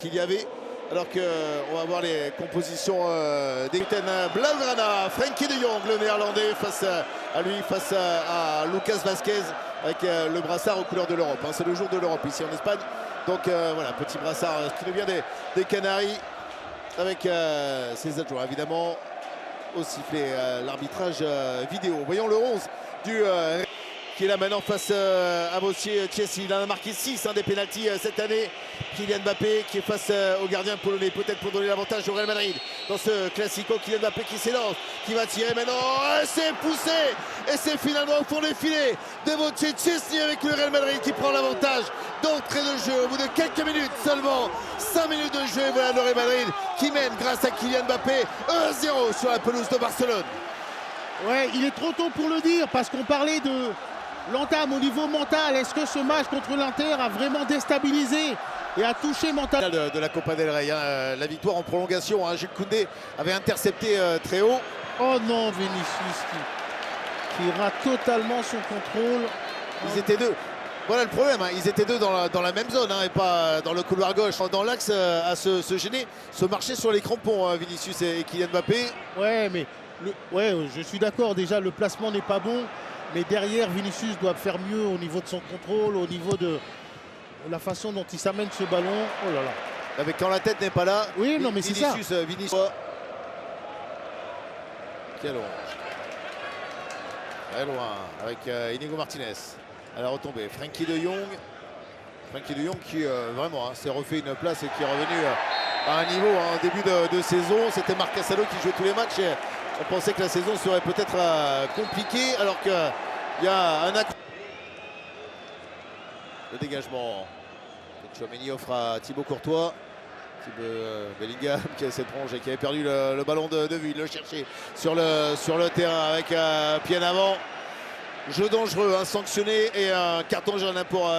qu'il y avait, alors que on va voir les compositions des Blaugrana, Frenkie de Jong, le néerlandais, face à lui, face à Lucas Vazquez, avec le brassard aux couleurs de l'Europe. C'est le jour de l'Europe ici en Espagne, donc voilà, petit brassard qui nous vient des Canaries, avec ses adjoints évidemment au sifflet, l'arbitrage vidéo. Voyons le 11 du qui est là maintenant face à Chelsea. Il en a marqué 6 des pénaltys cette année. Kylian Mbappé qui est face au gardien polonais, peut-être pour donner l'avantage au Real Madrid dans ce classico. Kylian Mbappé qui s'élance, qui va tirer maintenant, c'est poussé et c'est finalement au fond des filets de Chelsea, avec le Real Madrid qui prend l'avantage d'entrée de jeu au bout de quelques minutes seulement. 5 minutes de jeu, et voilà le Real Madrid qui mène grâce à Kylian Mbappé 1-0 sur la pelouse de Barcelone. Ouais, il est trop tôt pour le dire, parce qu'on parlait de l'entame au niveau mental. Est-ce que ce match contre l'Inter a vraiment déstabilisé et a touché mentalement de la Copa del Rey, la victoire en prolongation, Jules Koundé avait intercepté très haut. Oh non, Vinicius qui rate totalement son contrôle. Ils étaient deux. Voilà le problème, ils étaient deux dans la même zone, et pas dans le couloir gauche, dans l'axe à se gêner, se marcher sur les crampons, Vinicius et Kylian Mbappé. Ouais, mais je suis d'accord, déjà le placement n'est pas bon, mais derrière Vinicius doit faire mieux au niveau de son contrôle, au niveau de la façon dont il s'amène ce ballon. Oh là là. Avec quand la tête n'est pas là. Oui, non, mais c'est ça. Vinicius. Quel loin. Très loin avec Inigo Martinez. À la retombée, Frenkie de Jong. Frenkie de Jong qui vraiment s'est refait une place et qui est revenu à un niveau en début de saison. C'était Marc Cassano qui jouait tous les matchs. Et on pensait que la saison serait peut-être compliquée, alors qu'il y a un acte. Le dégagement. Tchouaméni offre à Thibaut Courtois. Thibaut Bellingham qui a cette ronge et qui avait perdu le ballon de vue. Il le cherchait sur le terrain avec pied en avant. Jeu dangereux, sanctionné, et un carton jaune pour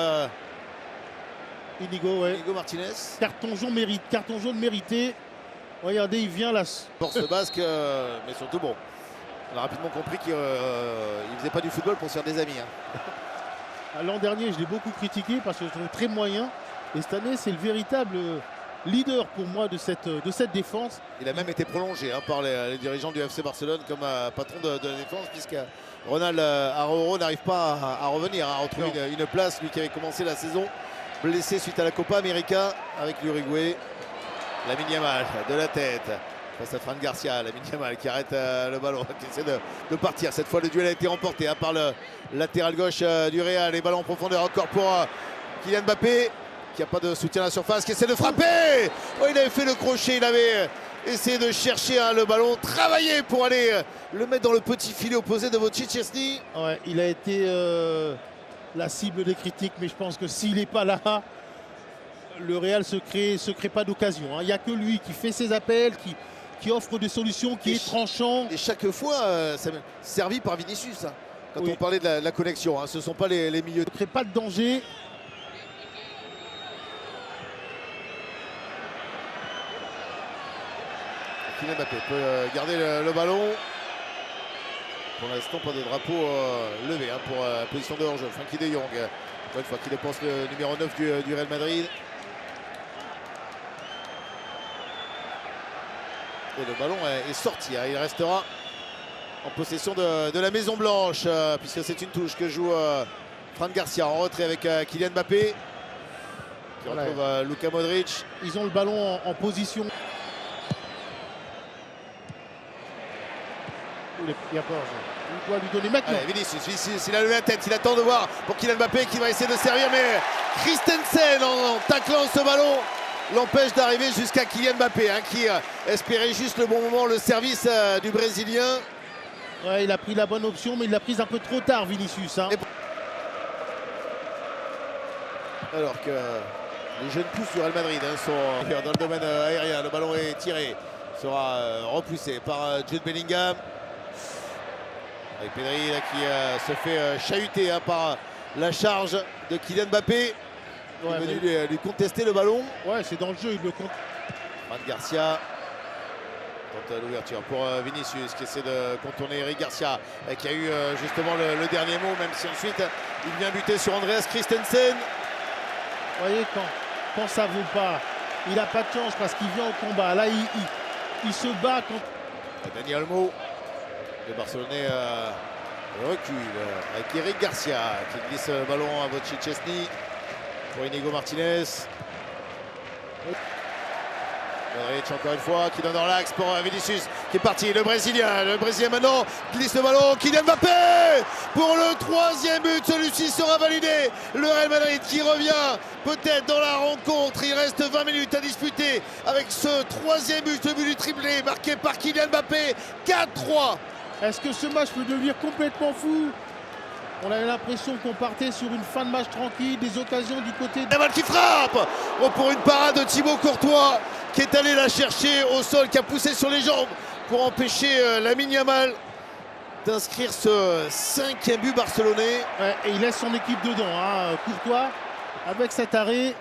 Inigo Martinez. Carton jaune mérité. Regardez, il vient là. Force basque, mais surtout bon. On a rapidement compris qu'il ne faisait pas du football pour se faire des amis. L'an dernier, je l'ai beaucoup critiqué parce que je trouve très moyen. Et cette année, c'est le véritable leader pour moi de cette défense. Il a même été prolongé par les dirigeants du FC Barcelone comme patron de la défense, puisque Ronald Araujo n'arrive pas à revenir, à retrouver une place, lui qui avait commencé la saison blessé suite à la Copa América avec l'Uruguay. Lamine Yamal de la tête face à Fran Garcia. Lamine Yamal qui arrête le ballon, qui essaie de partir. Cette fois, le duel a été remporté par le latéral gauche du Real. Les ballons en profondeur encore pour Kylian Mbappé, qui n'a pas de soutien à la surface, qui essaie de frapper. Il avait fait le crochet, il avait essayé de chercher le ballon, travailler pour aller le mettre dans le petit filet opposé de Chelsea. Ouais, il a été la cible des critiques, mais je pense que s'il n'est pas là, le Real se crée pas d'occasion. Il n'y a que lui qui fait ses appels, qui offre des solutions, qui est tranchant. Et chaque fois, c'est servi par Vinicius. Quand on parlait de la connexion, ce ne sont pas les milieux. Ne crée pas de danger. Kylian Mbappé peut garder le ballon. Pour l'instant, pas de drapeau levé pour position de hors-jeu. Frenkie de Jong, une fois qui dépense le numéro 9 du Real Madrid. Et le ballon est sorti. Il restera en possession de la Maison Blanche, puisque c'est une touche que joue Fran Garcia en retrait avec Kylian Mbappé, qui retrouve Luka Modric. Ils ont le ballon en position. Il y a pas, il doit lui donner maintenant. Allez, Vinicius, il a levé la tête, il attend de voir pour Kylian Mbappé qui va essayer de servir, mais Christensen en taclant ce ballon l'empêche d'arriver jusqu'à Kylian Mbappé, qui espérait juste le bon moment, le service du Brésilien. Ouais, il a pris la bonne option, mais il l'a prise un peu trop tard, Vinicius. Alors que les jeunes pousses du Real Madrid sont dans le domaine aérien. Le ballon est tiré, sera repoussé par Jude Bellingham. Avec Pedri qui se fait chahuter par la charge de Kylian Mbappé. Il est venu lui contester le ballon. Ouais, c'est dans le jeu, il le compte. Fran Garcia tente l'ouverture pour Vinicius qui essaie de contourner Eric Garcia, qui a eu justement le dernier mot, même si ensuite il vient buter sur Andreas Christensen. Vous voyez, quand ça ne vaut pas, il n'a pas de chance parce qu'il vient au combat. Là, il se bat contre... Dani Olmo, le Barcelonais recule avec Eric Garcia qui glisse le ballon à Wojciech Szczesny pour Inigo Martinez. Modric encore une fois qui donne dans l'axe pour Vinicius qui est parti, le Brésilien maintenant glisse le ballon, Kylian Mbappé pour le 3e but, celui-ci sera validé. Le Real Madrid qui revient peut-être dans la rencontre, il reste 20 minutes à disputer avec ce 3e but, le but du triplé marqué par Kylian Mbappé, 4-3. Est-ce que ce match peut devenir complètement fou? On avait l'impression qu'on partait sur une fin de match tranquille, des occasions du côté de... La balle qui frappe pour une parade de Thibaut Courtois qui est allé la chercher au sol, qui a poussé sur les jambes pour empêcher Lamine Yamal d'inscrire ce 5e but barcelonais. Ouais, et il laisse son équipe dedans, hein, Courtois, avec cet arrêt.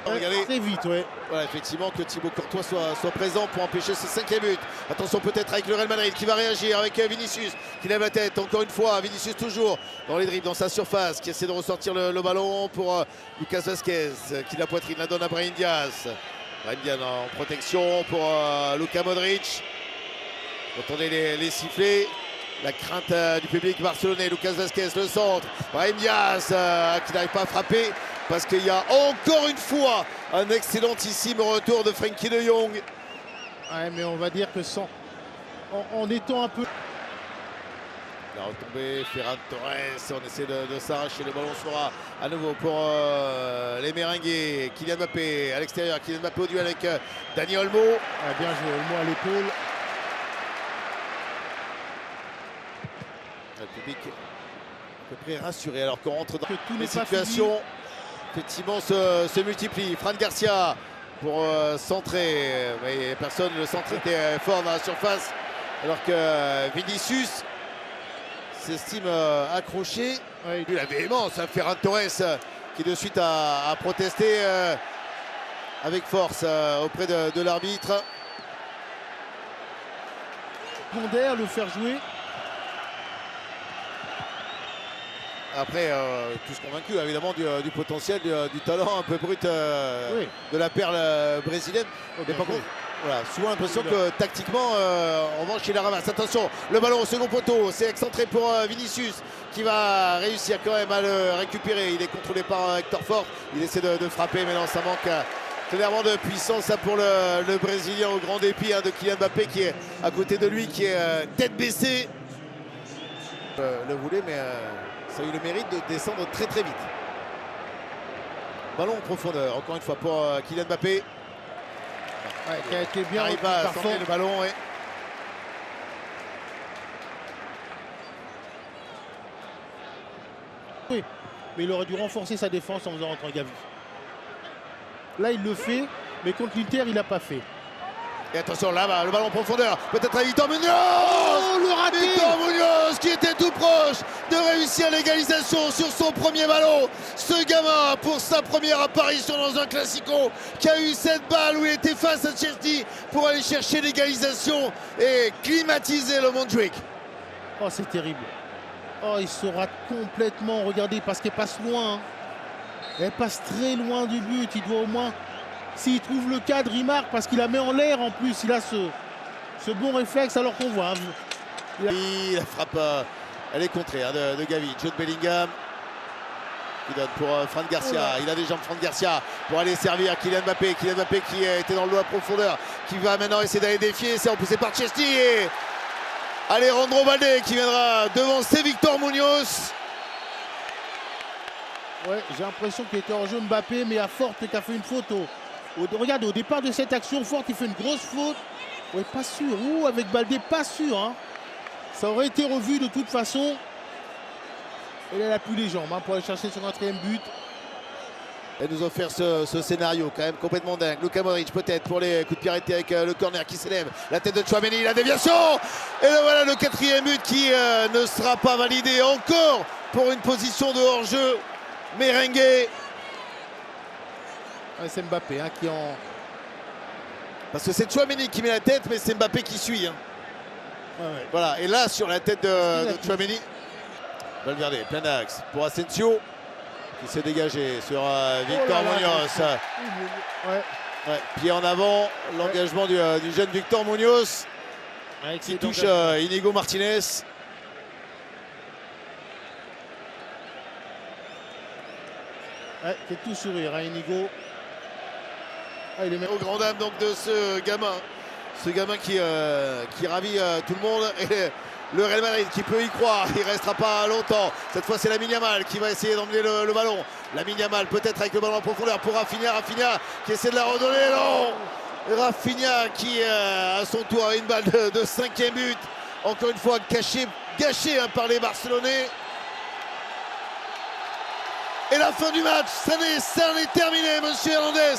Très vite, ouais. Voilà, effectivement, que Thibaut Courtois soit présent pour empêcher ce 5e but. Attention peut-être avec le Real Madrid qui va réagir avec Vinicius qui lève la tête. Encore une fois, Vinicius toujours dans les dribbles, dans sa surface, qui essaie de ressortir le ballon pour Lucas Vazquez qui la poitrine, la donne à Brahim Diaz. Brahim Diaz en protection pour Luka Modric. Entendez les sifflets. La crainte du public barcelonais. Lucas Vazquez, le centre. Brahim Diaz qui n'arrive pas à frapper parce qu'il y a encore une fois un excellentissime retour de Frenkie de Jong. Ouais, mais on va dire que en étant un peu... La retombée, Ferran Torres, on essaie de s'arracher, le ballon sera à nouveau pour les Merengues. Kylian Mbappé à l'extérieur, Kylian Mbappé au duel avec Dani Olmo. Ouais, bien joué, Olmo à l'épaule. Le public à peu près rassuré alors qu'on rentre dans tout les situations. Effectivement se multiplient. Fran Garcia pour centrer, mais personne, le centre était fort dans la surface alors que Vinicius s'estime accroché. Ouais, la véhémence, Ferran Torres qui de suite a protesté avec force auprès de l'arbitre. Pondère, le faire jouer. Après, tous convaincus évidemment du potentiel, du talent un peu brut Oui. de la perle brésilienne. Mais par contre, voilà, souvent l'impression que tactiquement, en revanche, il la ramasse. Attention, le ballon au second poteau, c'est excentré pour Vinicius qui va réussir quand même à le récupérer. Il est contrôlé par Hector Fort, il essaie de frapper, mais non, ça manque clairement de puissance ça pour le Brésilien, au grand dépit de Kylian Mbappé qui est à côté de lui, qui est tête baissée. Le voulait, mais... ça a eu le mérite de descendre très très vite. Ballon en profondeur, encore une fois pour Kylian Mbappé. Ouais, qui a été bien arrive à centrer le ballon. Ouais. Oui, mais il aurait dû renforcer sa défense en faisant rentrer Gavi. Là, il le fait, mais contre l'Inter, il n'a pas fait. Et attention, là-bas, le ballon en profondeur. Peut-être à Victor Munoz. Oh, le raté. Victor Munoz qui était tout proche de réussir l'égalisation sur son premier ballon. Ce gamin, pour sa première apparition dans un Classico, qui a eu cette balle où il était face à Chelsea pour aller chercher l'égalisation et climatiser le Montjuic. Oh, c'est terrible. Oh, il se rate complètement. Regardez, parce qu'elle passe loin. Elle passe très loin du but. Il doit au moins... S'il trouve le cadre, il marque parce qu'il la met en l'air en plus. Il a ce bon réflexe alors qu'on voit. La frappe, elle est contrée de Gavi. Jude Bellingham qui donne pour Fran Garcia. Il a des jambes, Fran Garcia, pour aller servir Kylian Mbappé. Kylian Mbappé qui était dans le lot à profondeur, qui va maintenant essayer d'aller défier. C'est repoussé par Chesney et Alejandro Balde qui viendra devancer Victor Munoz. Ouais, j'ai l'impression qu'il était en jeu Mbappé, mais à Forte qui a fait une faute. Regarde, au départ de cette action, Forte il fait une grosse faute. Ouais, pas sûr. Ouh, avec Balde, pas sûr. Hein. Ça aurait été revu de toute façon. Et là, elle a plus les jambes pour aller chercher son 4e but. Elle nous a offert ce scénario quand même complètement dingue. Luka Modric peut-être pour les coups de pied arrêtés avec le corner qui s'élève. La tête de Tchouaméni, la déviation. Et là voilà le 4e but qui ne sera pas validé encore pour une position de hors-jeu. Merengue. C'est Mbappé qui en... Parce que c'est Tchouaméni qui met la tête, mais c'est Mbappé qui suit. Ouais. Voilà, et là sur la tête de Tchouaméni. Valverde, plein d'axe pour Asensio. qui s'est dégagé sur Victor Oh là là, Munoz. Ouais. Ouais, pied en avant, l'engagement du jeune Victor Munoz Avec qui ses touche engagements. Inigo Martinez. Ouais, qui est tout sourire, hein, Inigo. Ah, il est même... Au grand dam donc de ce gamin qui ravit tout le monde. Et le Real Madrid qui peut y croire, il restera pas longtemps. Cette fois c'est Lamine Yamal qui va essayer d'emmener le ballon. Lamine Yamal peut-être avec le ballon en profondeur pour Rafinha. Rafinha qui essaie de la redonner. Non, Rafinha qui à son tour a une balle de 5e but. Encore une fois gâché hein, par les Barcelonais. Et la fin du match, ça en est terminé, monsieur Hernandez.